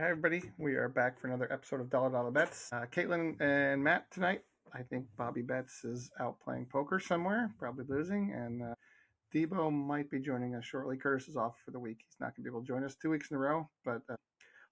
Hi everybody. We are back for another episode of Dollar Dollar Bets. Caitlin and Matt tonight. I think Bobby Betts is out playing poker somewhere, probably losing, and Debo might be joining us shortly. Curtis is off for the week. He's not going to be able to join us 2 weeks in a row, but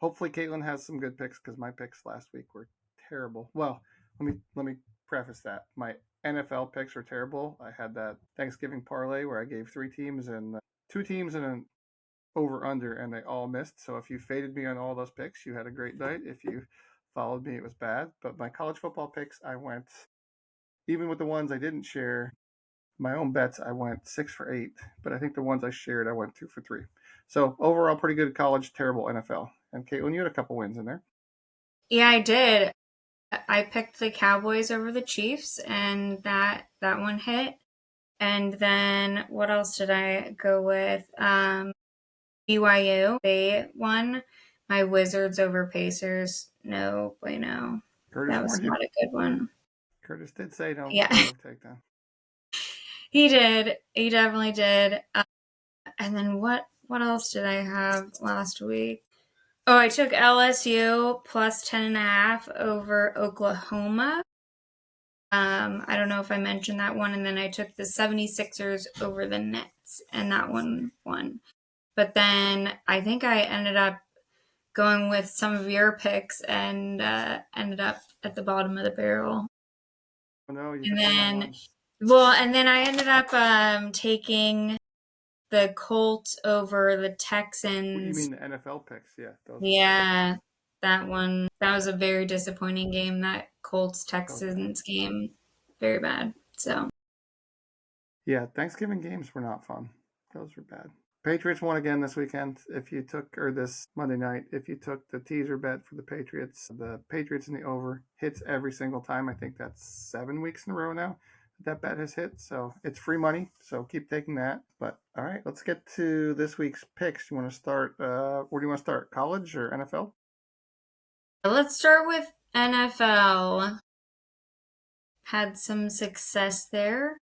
hopefully Caitlin has some good picks because my picks last week were terrible. Well, let me preface that. My NFL picks were terrible. I had that Thanksgiving parlay where I gave 3 teams and 2 teams and an over under, and they all missed. So if you faded me on all those picks, you had a great night. If you followed me, it was bad. But my college football picks, I went, even with the ones I didn't share, my own bets, I went 6 for 8. But I think the ones I shared, I went 2 for 3. So overall, pretty good college, terrible NFL. And Caitlin, you had a couple wins in there. Yeah, I did. I picked the Cowboys over the Chiefs, and that one hit. And then what else did I go with? BYU, they won. My Wizards over Pacers. No bueno. Curtis That was warned you. not a good one. Curtis did say don't Yeah, take that. he did. He definitely did. And then what else did I have last week? Oh, I took LSU plus 10.5 over Oklahoma. I don't know if I mentioned that one. And then I took the 76ers over the Nets, and that one won. But then I think I ended up going with some of your picks and ended up at the bottom of the barrel. Oh, no, you And hit the wrong then, ones. and then I ended up taking the Colts over the Texans. You mean the NFL picks? Yeah, those. Yeah, that one. That was a very disappointing game. That Colts Texans game, very bad. So Yeah, Thanksgiving games were not fun. Those were bad. Patriots won again this weekend. This Monday night, if you took the teaser bet for the Patriots in the over hits every single time. I think that's 7 weeks in a row now that bet has hit. So it's free money. So keep taking that. But all right, let's get to this week's picks. You want to start? Where do you want to start? College or NFL? let's start with NFL. Had some success there.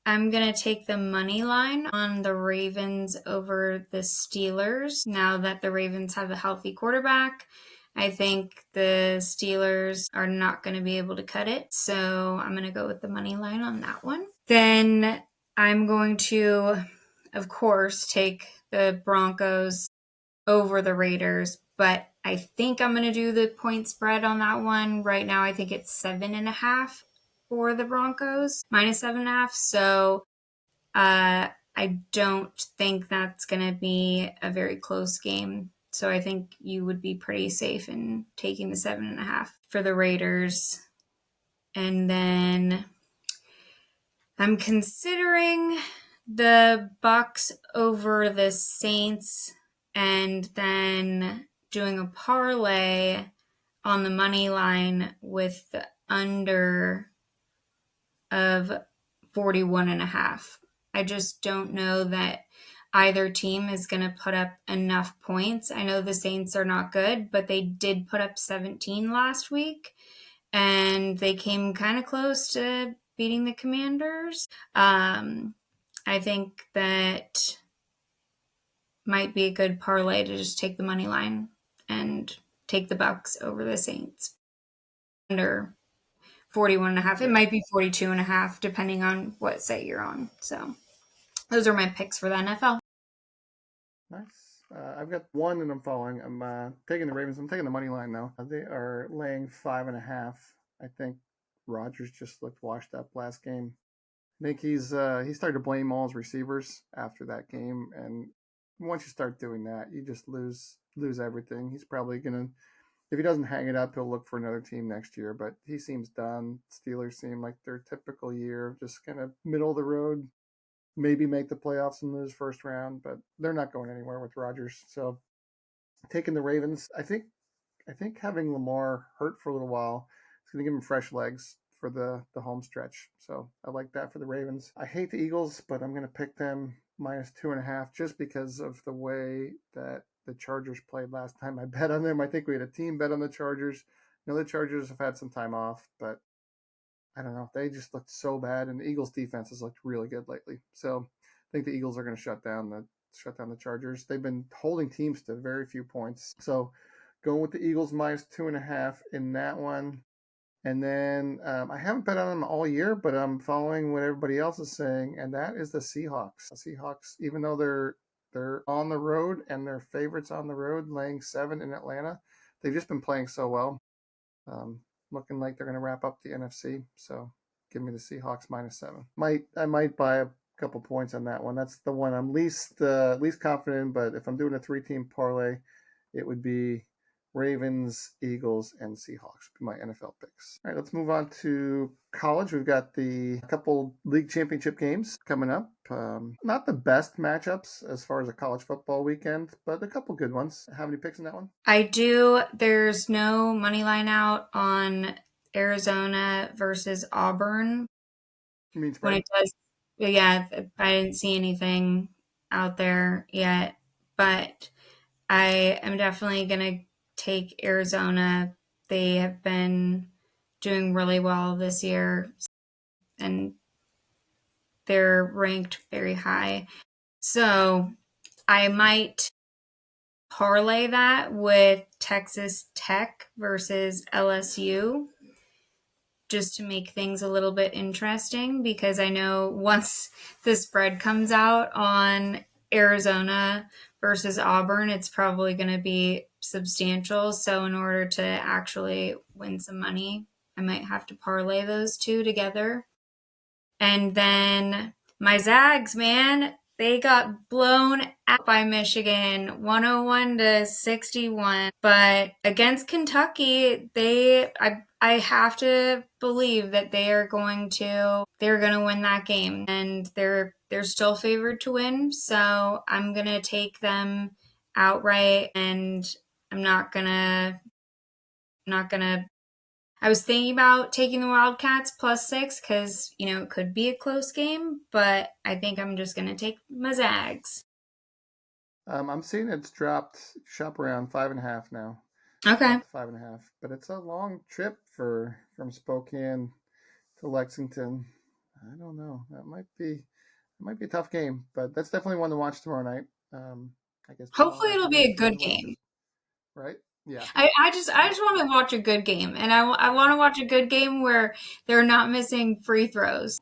I'm going to take the money line on the Ravens over the Steelers. Now that the Ravens have a healthy quarterback, I think the Steelers are not going to be able to cut it. So I'm going to go with the money line on that one. Then I'm going to, of course, take the Broncos over the Raiders, but I think I'm going to do the point spread on that one. Right now, I think it's 7.5 for the Broncos, minus 7.5. So I don't think that's going to be a very close game. So I think you would be pretty safe in taking the 7.5 for the Raiders. And then I'm considering the Bucks over the Saints, and then doing a parlay on the money line with the under of 41.5. I just don't know that either team is going to put up enough points. I know the Saints are not good, but they did put up 17 last week, and they came kind of close to beating the Commanders. I think that might be a good parlay to just take the money line and take the Bucks over the Saints under 41.5. It might be 42.5 depending on what site you're on. So those are my picks for the NFL. Nice. I've got one that I'm following. I'm taking the Ravens. I'm taking the money line now. They are laying 5.5. I think Rodgers just looked washed up last game. I think he started to blame all his receivers after that game, and once you start doing that, you just lose everything. He's probably gonna, if he doesn't hang it up, he'll look for another team next year. But he seems done. Steelers seem like their typical year of just kind of middle of the road, maybe make the playoffs and lose first round, but they're not going anywhere with Rodgers. So taking the Ravens, I think having Lamar hurt for a little while is going to give him fresh legs for the home stretch. So I like that for the Ravens. I hate the Eagles, but I'm going to pick them minus 2.5 just because of the way that the Chargers played last time I bet on them. I think we had a team bet on the Chargers. The Chargers have had some time off, but I don't know. They just looked so bad, and the Eagles' defense has looked really good lately. So I think the Eagles are going to shut down the Chargers. They've been holding teams to very few points. So Going with the Eagles minus 2.5 in that one. And then I haven't bet on them all year, but I'm following what everybody else is saying, and that is the Seahawks. The Seahawks, even though they're on the road and they're favorites on the road, laying 7 in Atlanta, they've just been playing so well. Looking like they're going to wrap up the NFC. So give me the Seahawks minus 7. I might buy a couple points on that one. That's the one I'm least confident in. But if I'm doing a 3-team parlay, it would be Ravens, Eagles, and Seahawks would be my NFL picks. All right, let's move on to college. We've got the couple league championship games coming up. Not the best matchups as far as a college football weekend, but a couple good ones. Have any picks in that one? I do. There's no money line out on Arizona versus Auburn. You mean When spread? it does, yeah, I didn't see anything out there yet, but I am definitely going to take Arizona. They have been doing really well this year, and they're ranked very high. So I might parlay that with Texas Tech versus LSU just to make things a little bit interesting, because I know once the spread comes out on Arizona versus Auburn, it's probably going to be substantial. So in order to actually win some money, I might have to parlay those two together. And then my Zags, man, they got blown out by Michigan, 101-61. But against Kentucky, I have to believe that they're going to win that game, and they're still favored to win. So I'm gonna take them outright, and I'm not gonna I was thinking about taking the Wildcats +6 because, it could be a close game, but I think I'm just going to take my Zags. I'm seeing it's dropped shop around 5.5 now. Okay. Dropped to 5.5, but it's a long trip from Spokane to Lexington. I don't know. It might be a tough game, but that's definitely one to watch tomorrow night. I guess tomorrow Hopefully it'll be afternoon a for good everybody game. else, right? Yeah. I just want to watch a good game, and I want to watch a good game where they're not missing free throws.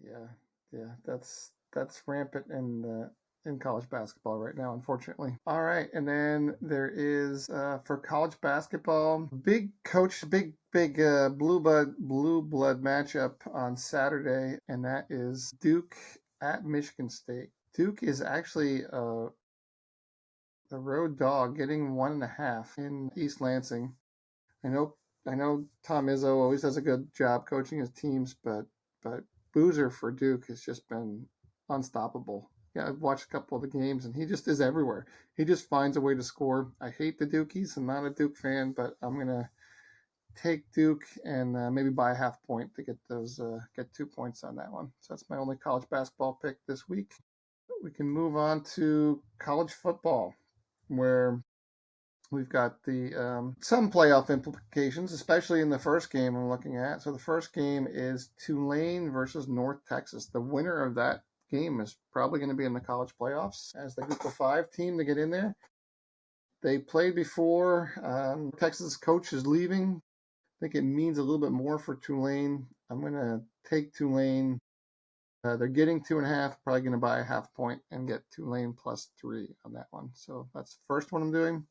Yeah, yeah, that's rampant in college basketball right now, unfortunately. All right, and then there is for college basketball, big blue blood matchup on Saturday, and that is Duke at Michigan State. Duke is actually the road dog, getting 1.5 in East Lansing. I know I know Tom Izzo always does a good job coaching his teams, but Boozer for Duke has just been unstoppable. Yeah, I've watched a couple of the games, and he just is everywhere. He just finds a way to score. I hate the Dukies. I'm not a Duke fan, but I'm gonna take Duke and maybe buy a half point to get 2 points on that one. So that's my only college basketball pick this week. We can move on to college football, where we've got the some playoff implications, especially in the first game I'm looking at. So the first game is Tulane versus North Texas. The winner of that game is probably going to be in the college playoffs as the Group of Five team to get in there. They played before. Texas coach is leaving. I think it means a little bit more for Tulane. I'm going to take Tulane. They're getting 2.5. Probably going to buy a half point and get Tulane +3 on that one. So that's the first one I'm doing.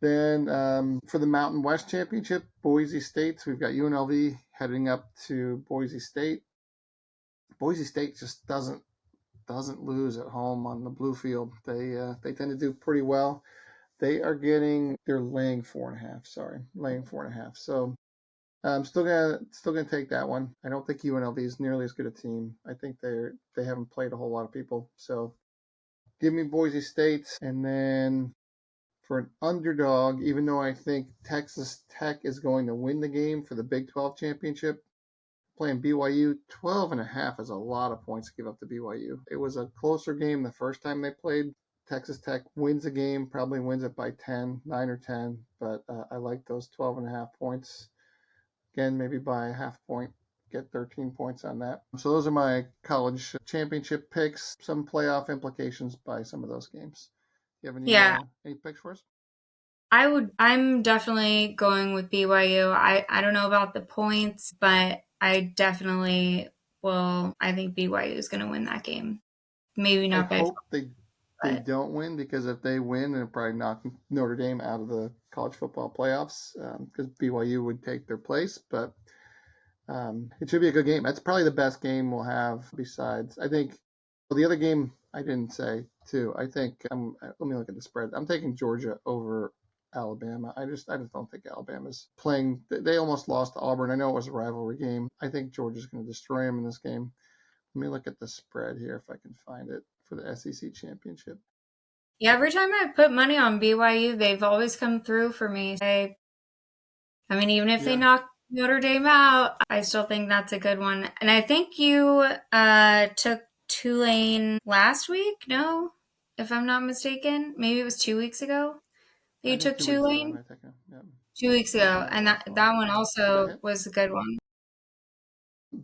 Then for the Mountain West Championship, Boise State. So we've got UNLV heading up to Boise State. Boise State just doesn't lose at home on the blue field. They tend to do pretty well. They're laying 4.5. Sorry, laying 4.5. So I'm still gonna take that one. I don't think UNLV is nearly as good a team. I think they haven't played a whole lot of people. So give me Boise State, and then for an underdog, even though I think Texas Tech is going to win the game for the Big 12 championship, playing BYU, 12.5 is a lot of points to give up to BYU. It was a closer game the first time they played. Texas Tech wins the game, probably wins it by 10, 9 or 10, but I like those 12.5 points. Again, maybe by a half point, get 13 points on that. So those are my college championship picks, some playoff implications by some of those games. Do you have Yeah. any picks for us? I'm definitely going with BYU. I don't know about the points, but I definitely will. I think BYU is going to win that game. Maybe I not by 12, hope they but don't win, because if they win, it'll probably knock Notre Dame out of the college football playoffs, because BYU would take their place. But it should be a good game. That's probably the best game we'll have. Besides, I think, well, the other game I didn't say too. I think let me look at the spread. I'm taking Georgia over Alabama. I just don't think Alabama's playing. They almost lost to Auburn. I know it was a rivalry game. I think Georgia's going to destroy them in this game. Let me look at the spread here if I can find it for the SEC championship. yeah, every time I put money on BYU, they've always come through for me. I mean, even if they Yeah, knock Notre Dame out, I still think that's a good one. And I think you took Tulane last week, no? If I'm not mistaken. Maybe it was 2 weeks ago that I you think took 2 weeks ago I Tulane. might take them. Yeah, 2 weeks looking ago. at it And while that, I'm that talking. one Did that also hit? was a good one.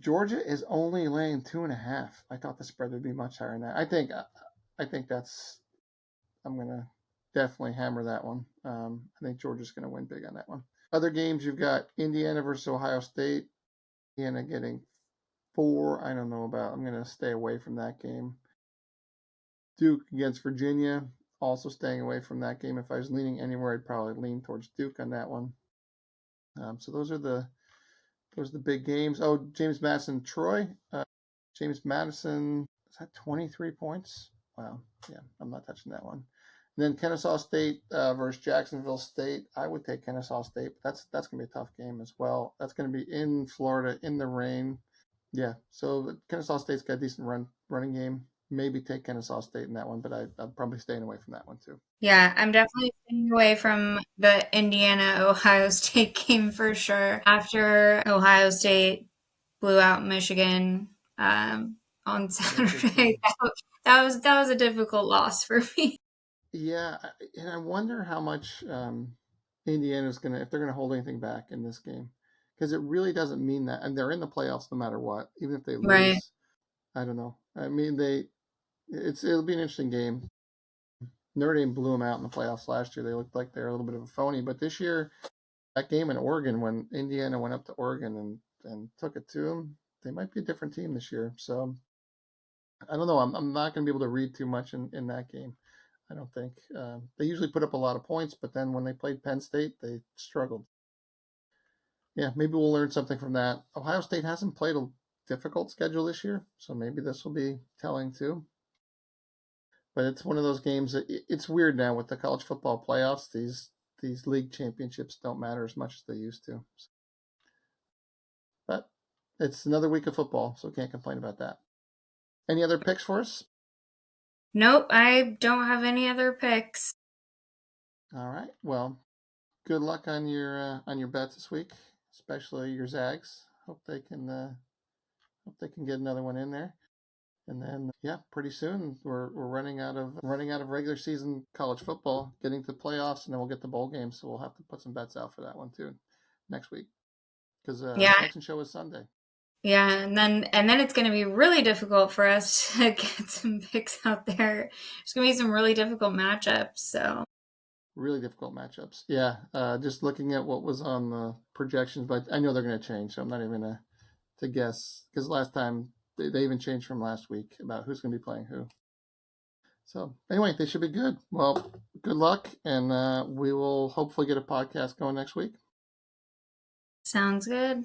Georgia is only laying 2.5. I thought the spread would be much higher than that. I think that's. I'm gonna definitely hammer that one. I think Georgia's gonna win big on that one. Other games, you've got Indiana versus Ohio State. Indiana getting 4. I don't know about. I'm gonna stay away from that game. Duke against Virginia. Also staying away from that game. If I was leaning anywhere, I'd probably lean towards Duke on that one. So those are the big games. Oh, James Madison, Troy. James Madison, is that 23 points? Wow. Yeah, I'm not touching that one. And then Kennesaw State versus Jacksonville State. I would take Kennesaw State, but that's going to be a tough game as well. That's going to be in Florida in the rain. Yeah, so Kennesaw State's got a decent running game. Maybe take Kennesaw State in that one, but I'm probably staying away from that one too. Yeah, I'm definitely staying away from the Indiana-Ohio State game for sure. After Ohio State blew out Michigan on Yeah, big Saturday, game. that was a difficult loss for me. Yeah, and I wonder how much Indiana's gonna, if they're gonna hold anything back in this game, because it really doesn't mean that, and they're in the playoffs no matter what, even if they Right. lose. I don't know. I mean, it'll be an interesting game. Notre Dame blew them out in the playoffs last year. They looked like they're a little bit of a phony, but this year, that game in Oregon, when Indiana went up to Oregon and took it to them, they might be a different team this year. So I don't know. I'm not going to be able to read too much in that game. I don't think. They usually put up a lot of points, but then when they played Penn State, they struggled. Yeah, maybe we'll learn something from that. Ohio State hasn't played a difficult schedule this year, so maybe this will be telling too. But it's one of those games that it's weird now with the college football playoffs. These league championships don't matter as much as they used to. But it's another week of football, so can't complain about that. Any other picks for us? Nope, I don't have any other picks. All right. Well, good luck on your bets this week, especially your Zags. Hope they can get another one in there. And then yeah, pretty soon we're running out of regular season college football, getting to the playoffs, and then we'll get the bowl game. So we'll have to put some bets out for that one too next week, because Yeah, selection show is Sunday. yeah, and then it's going to be really difficult for us to get some picks out there. There's going to be some really difficult matchups. So Really difficult matchups. Yeah, just looking at what was on the projections, but I know they're going to change, so I'm not even going to guess, because last time they even changed from last week about who's going to be playing who. So anyway, they should be good. Well, good luck, and we will hopefully get a podcast going next week. sounds good.